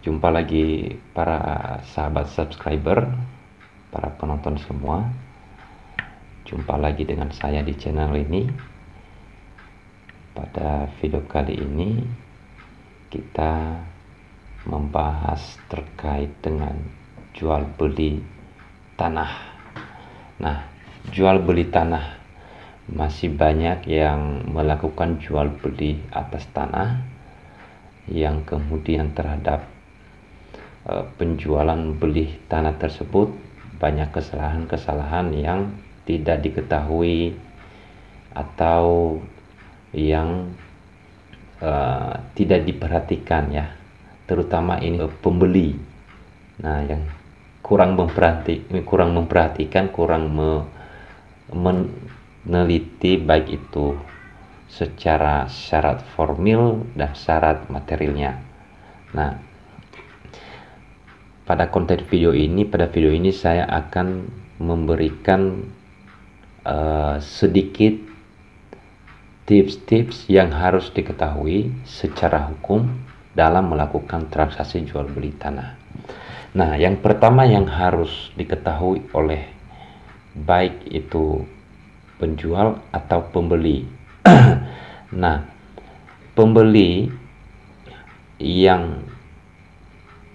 Jumpa lagi para sahabat subscriber, para penonton semua. Jumpa lagi dengan saya di channel ini. Pada video kali ini kita membahas terkait dengan jual beli tanah. Nah, jual beli tanah, masih banyak yang melakukan jual beli atas tanah, yang kemudian terhadap penjualan beli tanah tersebut banyak kesalahan-kesalahan yang tidak diketahui atau yang tidak diperhatikan, ya, terutama ini pembeli. Nah, yang kurang memperhatikan, kurang meneliti, baik itu secara syarat formil dan syarat materialnya. Nah, pada video ini saya akan memberikan sedikit tips-tips yang harus diketahui secara hukum dalam melakukan transaksi jual beli tanah. Nah, yang pertama yang harus diketahui oleh baik itu penjual atau pembeli. Nah, pembeli yang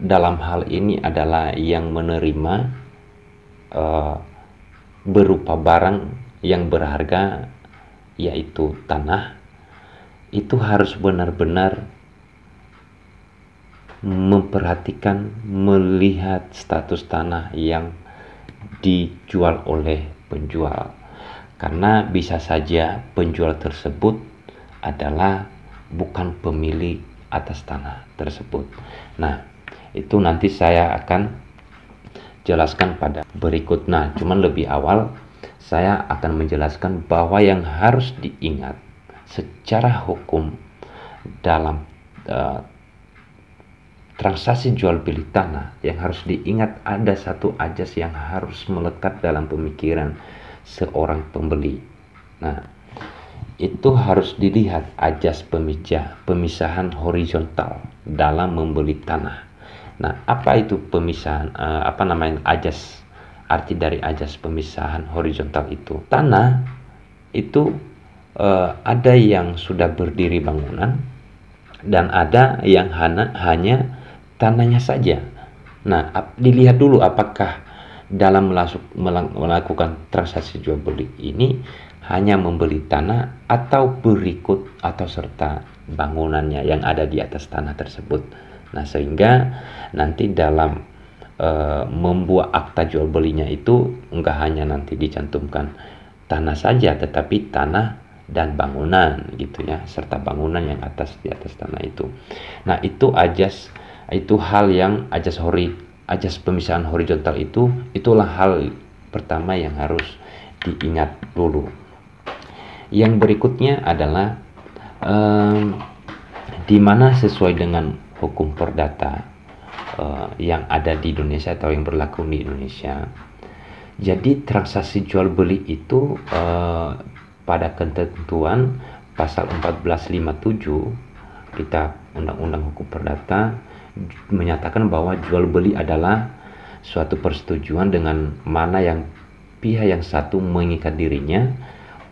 dalam hal ini adalah yang menerima berupa barang yang berharga, yaitu tanah, itu harus benar-benar memperhatikan, melihat status tanah yang dijual oleh penjual, karena bisa saja penjual tersebut adalah bukan pemilik atas tanah tersebut. Nah, itu nanti saya akan jelaskan pada berikut. Nah, cuman lebih awal saya akan menjelaskan bahwa yang harus diingat secara hukum dalam transaksi jual beli tanah, yang harus diingat ada satu ajas yang harus melekat dalam pemikiran seorang pembeli. Nah, itu harus dilihat ajas pemisahan horizontal dalam membeli tanah. Nah, apa itu pemisahan? Ajas? Arti dari ajas pemisahan horizontal itu, tanah itu ada yang sudah berdiri bangunan dan ada yang hanya tanahnya saja. Nah, dilihat dulu apakah dalam melakukan transaksi jual beli ini hanya membeli tanah atau berikut atau serta bangunannya yang ada di atas tanah tersebut. Nah, sehingga nanti dalam membuat akta jual belinya itu enggak hanya nanti dicantumkan tanah saja, tetapi tanah dan bangunan gitu ya, serta bangunan yang di atas tanah itu. Nah, itu hal yang ajas pemisahan horizontal itulah hal pertama yang harus diingat dulu. Yang berikutnya adalah di mana sesuai dengan hukum perdata yang ada di Indonesia atau yang berlaku di Indonesia. Jadi transaksi jual beli itu pada ketentuan pasal 1457 Kitab Undang-Undang Hukum Perdata menyatakan bahwa jual beli adalah suatu persetujuan dengan mana yang pihak yang satu mengikat dirinya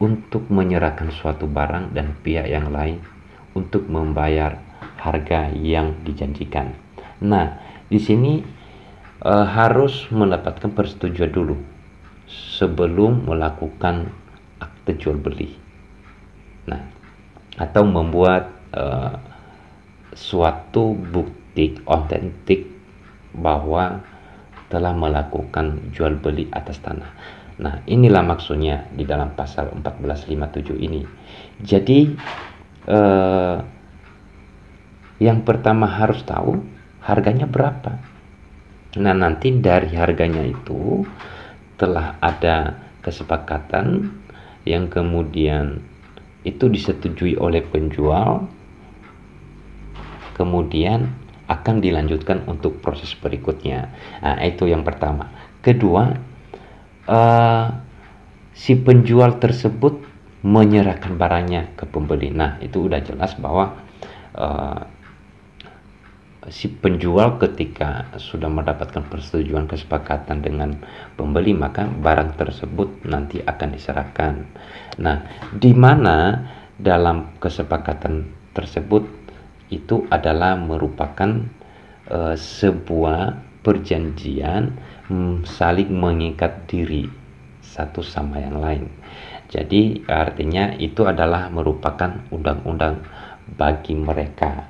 untuk menyerahkan suatu barang dan pihak yang lain untuk membayar harga yang dijanjikan. Nah, di sini harus mendapatkan persetujuan dulu sebelum melakukan akte jual beli. Nah, atau membuat suatu bukti otentik bahwa telah melakukan jual beli atas tanah. Nah, inilah maksudnya di dalam pasal 1457 ini. Jadi yang pertama harus tahu harganya berapa. Nah, nanti dari harganya itu telah ada kesepakatan yang kemudian itu disetujui oleh penjual, kemudian akan dilanjutkan untuk proses berikutnya. Nah, itu yang pertama. Kedua, si penjual tersebut menyerahkan barangnya ke pembeli. Nah, itu udah jelas bahwa si penjual ketika sudah mendapatkan persetujuan kesepakatan dengan pembeli, maka barang tersebut nanti akan diserahkan. Nah, di mana dalam kesepakatan tersebut itu adalah merupakan sebuah perjanjian saling mengikat diri satu sama yang lain. Jadi artinya itu adalah merupakan undang-undang bagi mereka,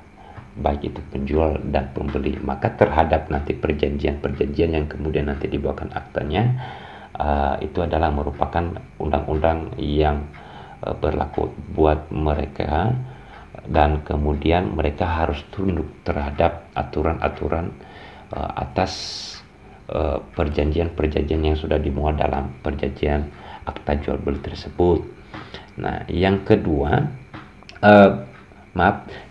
baik itu penjual dan pembeli. Maka terhadap nanti perjanjian-perjanjian yang kemudian nanti dibawakan aktanya, itu adalah merupakan undang-undang yang berlaku buat mereka, dan kemudian mereka harus tunduk terhadap aturan-aturan atas perjanjian-perjanjian yang sudah dimuat dalam perjanjian akta jual beli tersebut. Nah, yang kedua,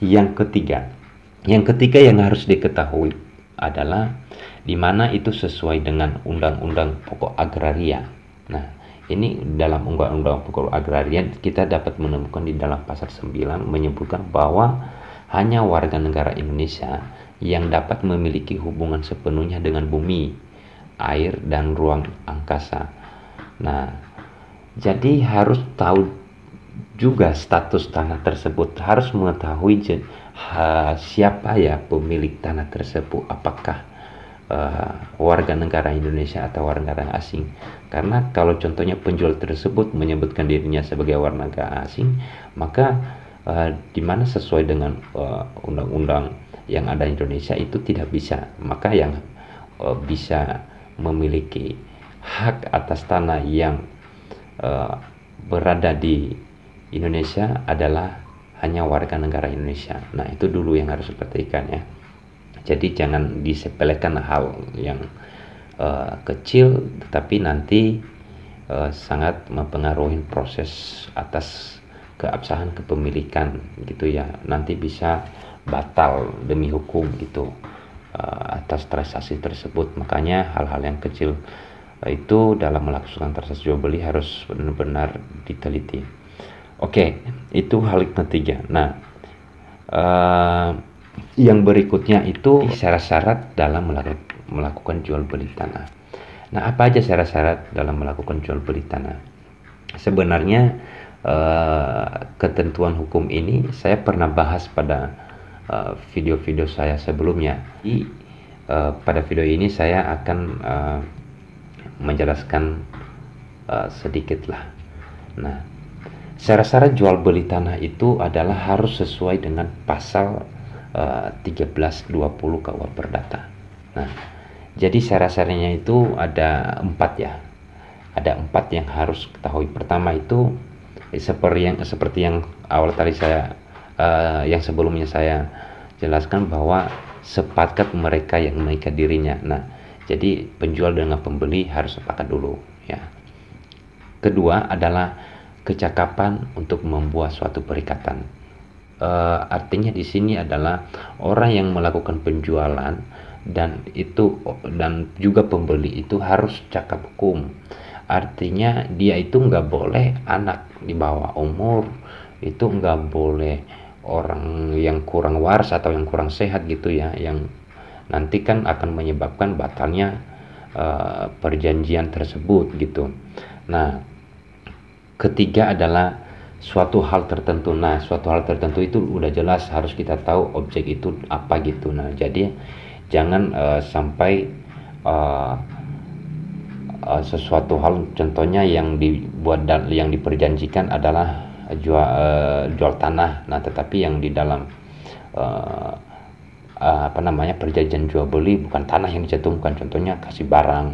yang ketiga yang harus diketahui adalah di mana itu sesuai dengan Undang-Undang Pokok Agraria. Nah, ini dalam Undang-Undang Pokok Agraria kita dapat menemukan di dalam pasal 9 menyebutkan bahwa hanya warga negara Indonesia yang dapat memiliki hubungan sepenuhnya dengan bumi, air, dan ruang angkasa. Nah, jadi harus tahu juga status tanah tersebut, harus mengetahui siapa ya pemilik tanah tersebut, apakah warga negara Indonesia atau warga negara asing. Karena kalau contohnya penjual tersebut menyebutkan dirinya sebagai warga negara asing, maka di mana sesuai dengan undang-undang yang ada di Indonesia itu tidak bisa. Maka yang bisa memiliki hak atas tanah yang berada di Indonesia adalah hanya warga negara Indonesia. Nah, itu dulu yang harus diperhatikan ya. Jadi jangan disepelekan hal yang kecil, tetapi nanti sangat mempengaruhi proses atas keabsahan kepemilikan gitu ya. Nanti bisa batal demi hukum gitu atas transaksi tersebut. Makanya hal-hal yang kecil itu dalam melakukan transaksi jual beli harus benar-benar diteliti. Oke, itu hal ketiga. Nah, yang berikutnya itu syarat-syarat dalam melakukan jual beli tanah. Nah, apa aja syarat-syarat dalam melakukan jual beli tanah? Sebenarnya ketentuan hukum ini saya pernah bahas pada video-video saya sebelumnya. Pada video ini saya akan menjelaskan sedikit lah. Nah, syarat-syarat jual beli tanah itu adalah harus sesuai dengan pasal 1320 KUH Perdata. Nah, jadi syarat-syaratnya itu ada 4 ya. Ada 4 yang harus ketahui. Pertama itu seperti yang awal tadi saya yang sebelumnya saya jelaskan, bahwa sepakat mereka yang mengikat dirinya. Nah, jadi penjual dengan pembeli harus sepakat dulu ya. Kedua adalah kecakapan untuk membuat suatu perikatan. Artinya di sini adalah orang yang melakukan penjualan dan juga pembeli itu harus cakap hukum. Artinya dia itu nggak boleh anak di bawah umur, itu nggak boleh orang yang kurang waras atau yang kurang sehat gitu ya, yang nanti kan akan menyebabkan batalnya perjanjian tersebut gitu. Nah, ketiga adalah suatu hal tertentu. Nah, suatu hal tertentu itu udah jelas harus kita tahu objek itu apa gitu. Nah, jadi jangan sampai sesuatu hal, contohnya yang dibuat dan yang diperjanjikan adalah jual tanah. Nah, tetapi yang di dalam perjanjian jual beli bukan tanah yang dicantumkan, contohnya kasih barang,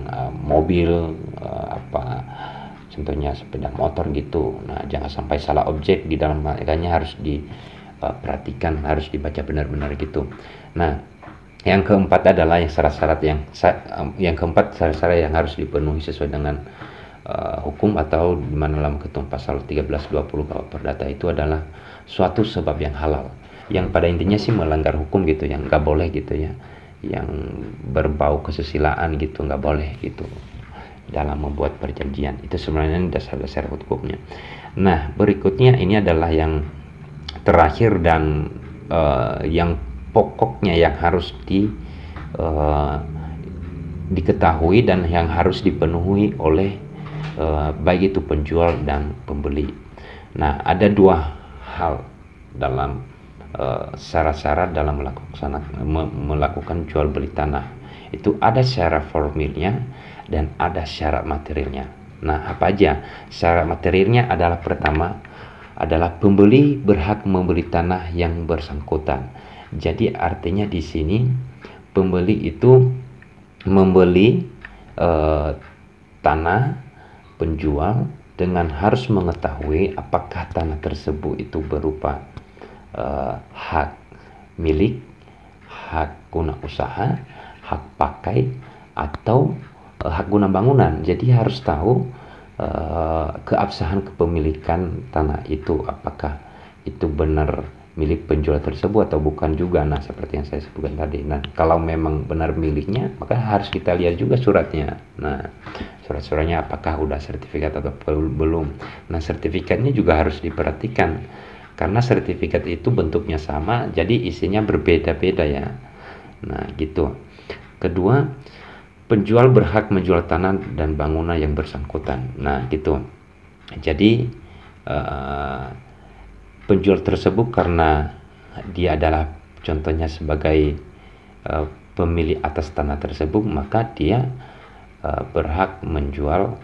mobil, contohnya sepeda motor gitu. Nah, jangan sampai salah objek di dalam, makanya harus diperhatikan, harus dibaca benar-benar gitu. Nah, yang keempat adalah syarat-syarat yang harus dipenuhi sesuai dengan hukum, atau di mana dalam ketentuan pasal 1320 KUH Perdata itu adalah suatu sebab yang halal, yang pada intinya sih melanggar hukum gitu, yang nggak boleh gitu ya, yang berbau kesusilaan gitu, nggak boleh gitu dalam membuat perjanjian. Itu sebenarnya dasar-dasar hukumnya. Nah, berikutnya ini adalah yang terakhir dan yang pokoknya yang harus diketahui dan yang harus dipenuhi oleh baik itu penjual dan pembeli. Nah, ada dua hal dalam syarat-syarat dalam melakukan jual beli tanah. Itu ada syarat formilnya dan ada syarat materialnya. Nah, apa aja? Syarat materialnya adalah pertama adalah pembeli berhak membeli tanah yang bersangkutan. Jadi artinya di sini pembeli itu membeli tanah penjual dengan harus mengetahui apakah tanah tersebut itu berupa hak milik, hak guna usaha, hak pakai, atau hak guna bangunan. Jadi harus tahu keabsahan kepemilikan tanah itu, apakah itu benar milik penjual tersebut atau bukan juga. Nah, seperti yang saya sebutkan tadi. Nah, kalau memang benar miliknya, maka harus kita lihat juga suratnya. Nah, surat-suratnya apakah udah sertifikat atau belum. Nah, sertifikatnya juga harus diperhatikan karena sertifikat itu bentuknya sama, jadi isinya berbeda-beda ya. Nah, gitu. Kedua, penjual berhak menjual tanah dan bangunan yang bersangkutan. Nah, gitu. Jadi penjual tersebut karena dia adalah contohnya sebagai pemilik atas tanah tersebut, maka dia berhak menjual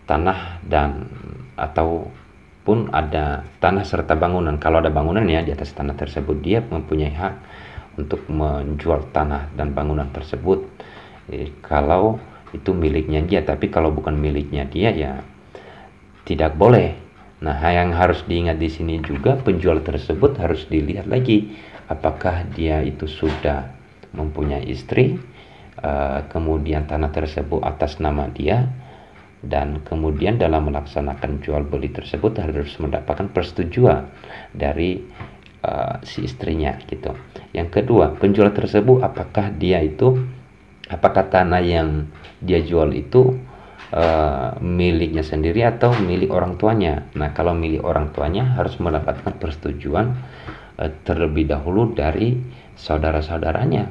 tanah dan ataupun ada tanah serta bangunan. Kalau ada bangunan ya di atas tanah tersebut, dia mempunyai hak untuk menjual tanah dan bangunan tersebut kalau itu miliknya dia. Tapi kalau bukan miliknya dia ya tidak boleh. Nah, yang harus diingat di sini juga, penjual tersebut harus dilihat lagi apakah dia itu sudah mempunyai istri, kemudian tanah tersebut atas nama dia, dan kemudian dalam melaksanakan jual beli tersebut harus mendapatkan persetujuan dari si istrinya gitu. Yang kedua, penjual tersebut apakah tanah yang dia jual itu miliknya sendiri atau milik orang tuanya. Nah, kalau milik orang tuanya harus mendapatkan persetujuan terlebih dahulu dari saudara-saudaranya.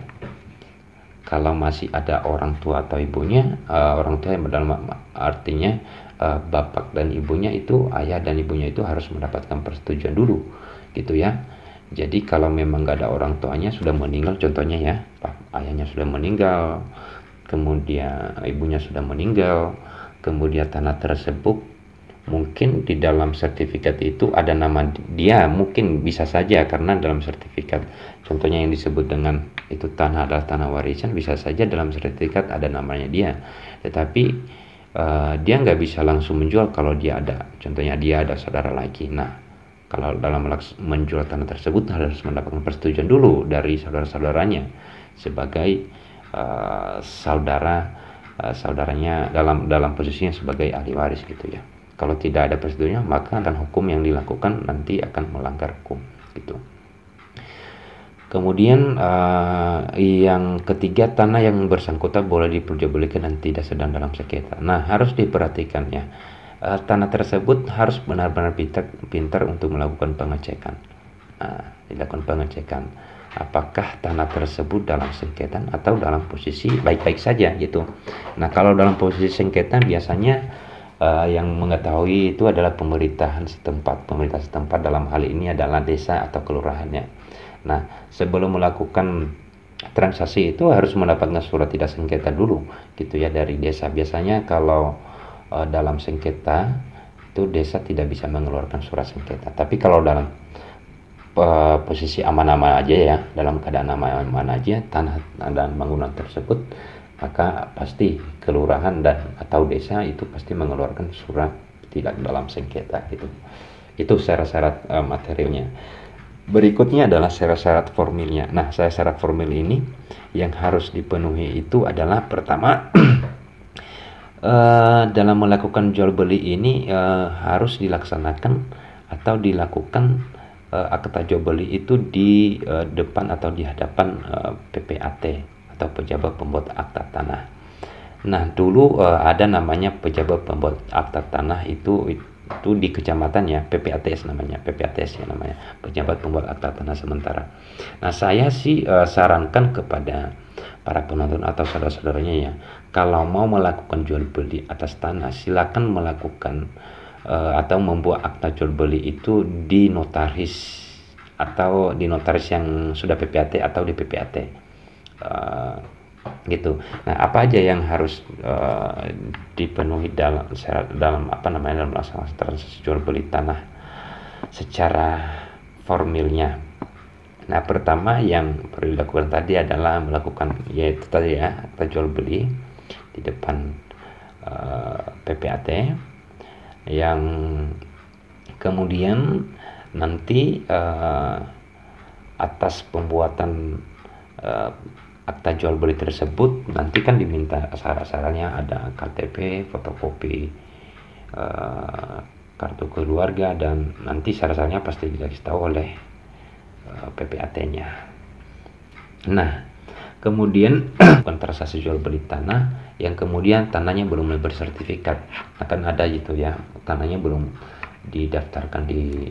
Kalau masih ada orang tua atau ibunya, orang tua yang dalam artinya bapak dan ibunya itu, ayah dan ibunya itu harus mendapatkan persetujuan dulu gitu ya. Jadi kalau memang nggak ada orang tuanya, sudah meninggal contohnya ya, ayahnya sudah meninggal, kemudian ibunya sudah meninggal, kemudian tanah tersebut mungkin di dalam sertifikat itu ada nama dia, mungkin bisa saja karena dalam sertifikat contohnya yang disebut dengan itu tanah adalah tanah warisan, bisa saja dalam sertifikat ada namanya dia, tetapi dia nggak bisa langsung menjual kalau dia ada, contohnya dia ada saudara lagi. Nah, kalau dalam menjual tanah tersebut harus mendapatkan persetujuan dulu dari saudara-saudaranya sebagai saudaranya dalam posisinya sebagai ahli waris gitu ya. Kalau tidak ada persetujuan, maka dan hukum yang dilakukan nanti akan melanggar hukum gitu. Kemudian yang ketiga, tanah yang bersangkutan boleh diperjualbelikan dan tidak sedang dalam sengketa. Nah, harus diperhatikan ya, tanah tersebut harus benar-benar pintar untuk melakukan pengecekan. Dilakukan pengecekan apakah tanah tersebut dalam sengketa atau dalam posisi baik-baik saja gitu. Nah, kalau dalam posisi sengketa biasanya yang mengetahui itu adalah pemerintah setempat dalam hal ini adalah desa atau kelurahannya. Nah, sebelum melakukan transaksi itu harus mendapatkan surat tidak sengketa dulu gitu ya dari desa. Biasanya kalau dalam sengketa itu desa tidak bisa mengeluarkan surat sengketa, tapi kalau dalam posisi aman-aman aja ya, dalam keadaan aman-aman aja tanah dan bangunan tersebut, maka pasti kelurahan dan atau desa itu pasti mengeluarkan surat tidak dalam sengketa gitu. Itu syarat-syarat materialnya. Berikutnya adalah syarat-syarat formilnya. Nah, syarat formil ini yang harus dipenuhi itu adalah pertama dalam melakukan jual beli ini harus dilaksanakan atau dilakukan akta jual beli itu di depan atau di hadapan PPAT atau pejabat pembuat akta tanah. Nah, dulu ada namanya pejabat pembuat akta tanah itu itu di kecamatan ya, PPATS namanya, PPATS ya namanya, pejabat pembuat akta tanah sementara. Nah, saya sih sarankan kepada para penonton atau saudara-saudaranya ya, kalau mau melakukan jual beli atas tanah, silakan melakukan atau membuat akta jual beli itu di notaris, atau di notaris yang sudah PPAT atau di PPAT. Gitu. Nah, apa aja yang harus dipenuhi dalam dalam melaksanakan transaksi jual beli tanah secara formilnya. Nah, pertama yang perlu dilakukan tadi adalah melakukan, yaitu tadi ya, akta jual beli di depan PPAT, yang kemudian nanti atas pembuatan akta jual beli tersebut nanti kan diminta syarat-syaratnya, ada KTP, fotokopi kartu keluarga, dan nanti syarat-syaratnya pasti dikasih tahu oleh PPAT-nya. Nah, kemudian transaksi jual beli tanah yang kemudian tanahnya belum bersertifikat, akan ada gitu ya, tanahnya belum didaftarkan di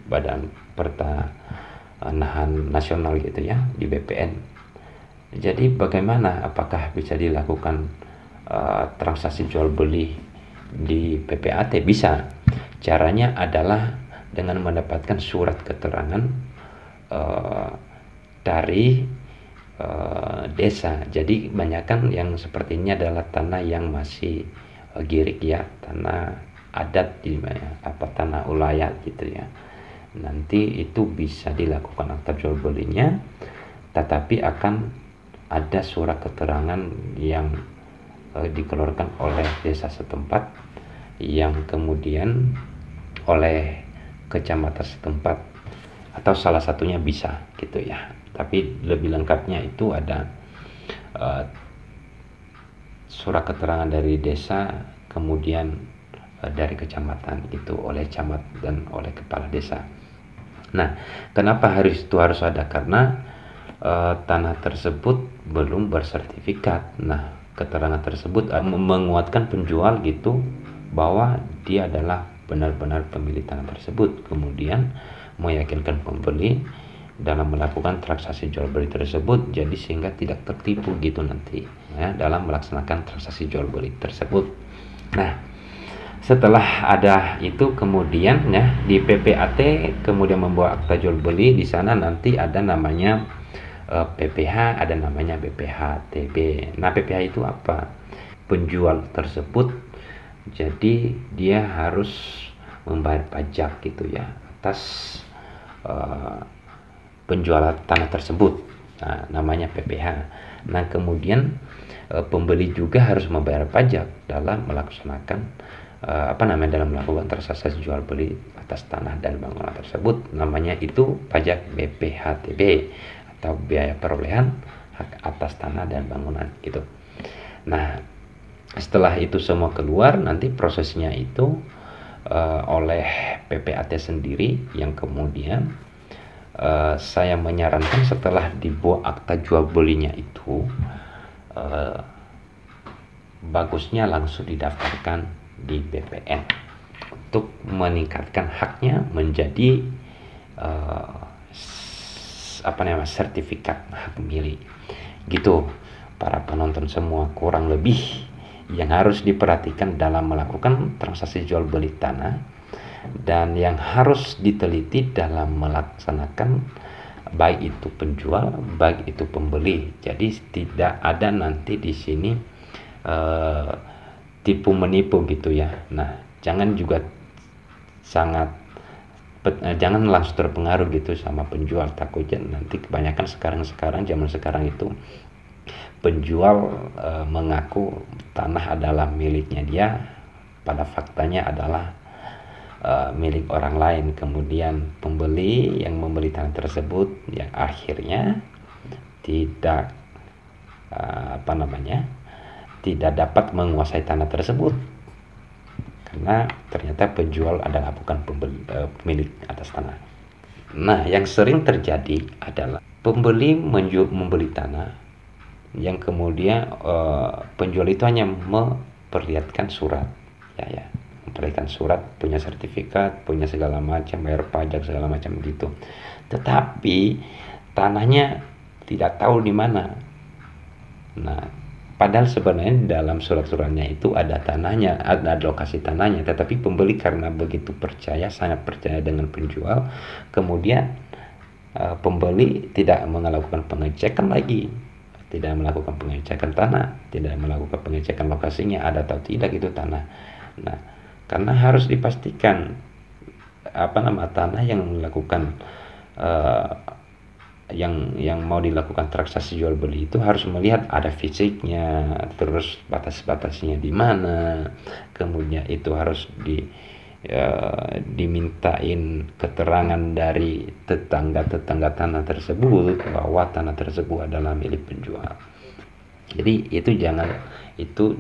Badan Pertanahan Nasional gitu ya, di BPN. Jadi bagaimana, apakah bisa dilakukan transaksi jual beli di PPAT? Bisa. Caranya adalah dengan mendapatkan surat keterangan dari desa. Jadi kebanyakan yang seperti ini adalah tanah yang masih girik ya, tanah adat di tanah ulayat gitu ya. Nanti itu bisa dilakukan akta jual belinya, tetapi akan ada surat keterangan yang dikeluarkan oleh desa setempat, yang kemudian oleh kecamatan setempat, atau salah satunya bisa gitu ya. Tapi lebih lengkapnya itu ada surat keterangan dari desa, kemudian dari kecamatan gitu, oleh camat dan oleh kepala desa. Nah, kenapa harus ada? Karena tanah tersebut belum bersertifikat. Nah, keterangan tersebut menguatkan penjual gitu, bahwa dia adalah benar-benar pemilik tanah tersebut. Kemudian meyakinkan pembeli dalam melakukan transaksi jual beli tersebut, jadi sehingga tidak tertipu gitu nanti ya dalam melaksanakan transaksi jual beli tersebut. Nah, setelah ada itu kemudian ya di PPAT kemudian membuat akta jual beli, di sana nanti ada namanya PPH, ada namanya BPH-TB. Nah, PPH itu apa? Penjual tersebut jadi dia harus membayar pajak gitu ya atas penjualan tanah tersebut. Nah, namanya PPH. Nah, kemudian pembeli juga harus membayar pajak dalam melaksanakan dalam melakukan transaksi jual beli atas tanah dan bangunan tersebut. Namanya itu pajak BPH-TB, atau biaya perolehan hak atas tanah dan bangunan gitu. Nah, setelah itu semua keluar, nanti prosesnya itu oleh PPAT sendiri, yang kemudian saya menyarankan setelah dibuat akta jual belinya itu bagusnya langsung didaftarkan di BPN untuk meningkatkan haknya menjadi sertifikat hak milik gitu. Para penonton semua, kurang lebih yang harus diperhatikan dalam melakukan transaksi jual beli tanah dan yang harus diteliti dalam melaksanakan, baik itu penjual baik itu pembeli. Jadi tidak ada nanti di sini tipu menipu gitu ya. Nah, jangan langsung terpengaruh gitu sama penjual, takutnya nanti kebanyakan sekarang zaman sekarang itu penjual mengaku tanah adalah miliknya dia, pada faktanya adalah milik orang lain. Kemudian pembeli yang membeli tanah tersebut yang akhirnya tidak tidak dapat menguasai tanah tersebut, karena ternyata penjual adalah bukan pemilik atas tanah. Nah, yang sering terjadi adalah pembeli membeli tanah, yang kemudian penjual itu hanya memperlihatkan surat, memberikan surat, punya sertifikat, punya segala macam, bayar pajak segala macam gitu. Tetapi tanahnya tidak tahu di mana. Nah, padahal sebenarnya dalam surat-suratnya itu ada tanahnya, ada lokasi tanahnya, tetapi pembeli karena begitu percaya, sangat percaya dengan penjual, kemudian pembeli tidak melakukan pengecekan lagi, tidak melakukan pengecekan tanah, tidak melakukan pengecekan lokasinya ada atau tidak itu tanah. Nah, karena harus dipastikan tanah yang melakukan yang mau dilakukan transaksi jual beli itu harus melihat ada fisiknya, terus batas-batasnya di mana, kemudian itu harus dimintain keterangan dari tetangga tanah tersebut bahwa tanah tersebut adalah milik penjual. Jadi itu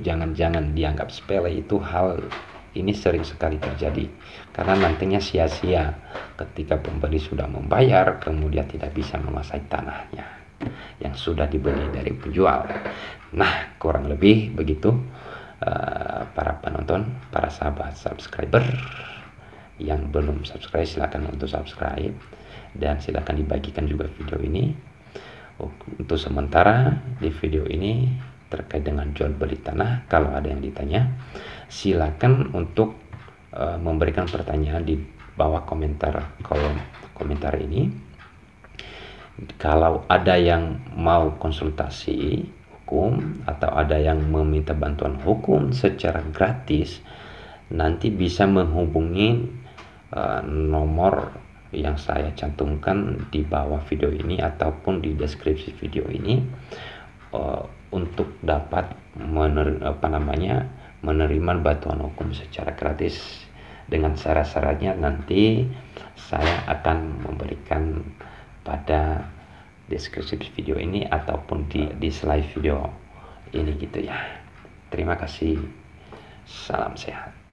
jangan dianggap sepele. Itu hal ini sering sekali terjadi karena nantinya sia-sia ketika pembeli sudah membayar kemudian tidak bisa menguasai tanahnya yang sudah dibeli dari penjual. Nah, kurang lebih begitu. Para penonton, para sahabat subscriber yang belum subscribe silakan untuk subscribe dan silakan dibagikan juga video ini. Untuk sementara di video ini terkait dengan jual beli tanah, kalau ada yang ditanya silakan untuk memberikan pertanyaan di bawah kolom komentar ini. Kalau ada yang mau konsultasi hukum atau ada yang meminta bantuan hukum secara gratis, nanti bisa menghubungi nomor yang saya cantumkan di bawah video ini ataupun di deskripsi video ini untuk dapat menerima bantuan hukum secara gratis. Dengan syarat-syaratnya nanti saya akan memberikan pada deskripsi video ini ataupun di slide video ini gitu ya. Terima kasih. Salam sehat.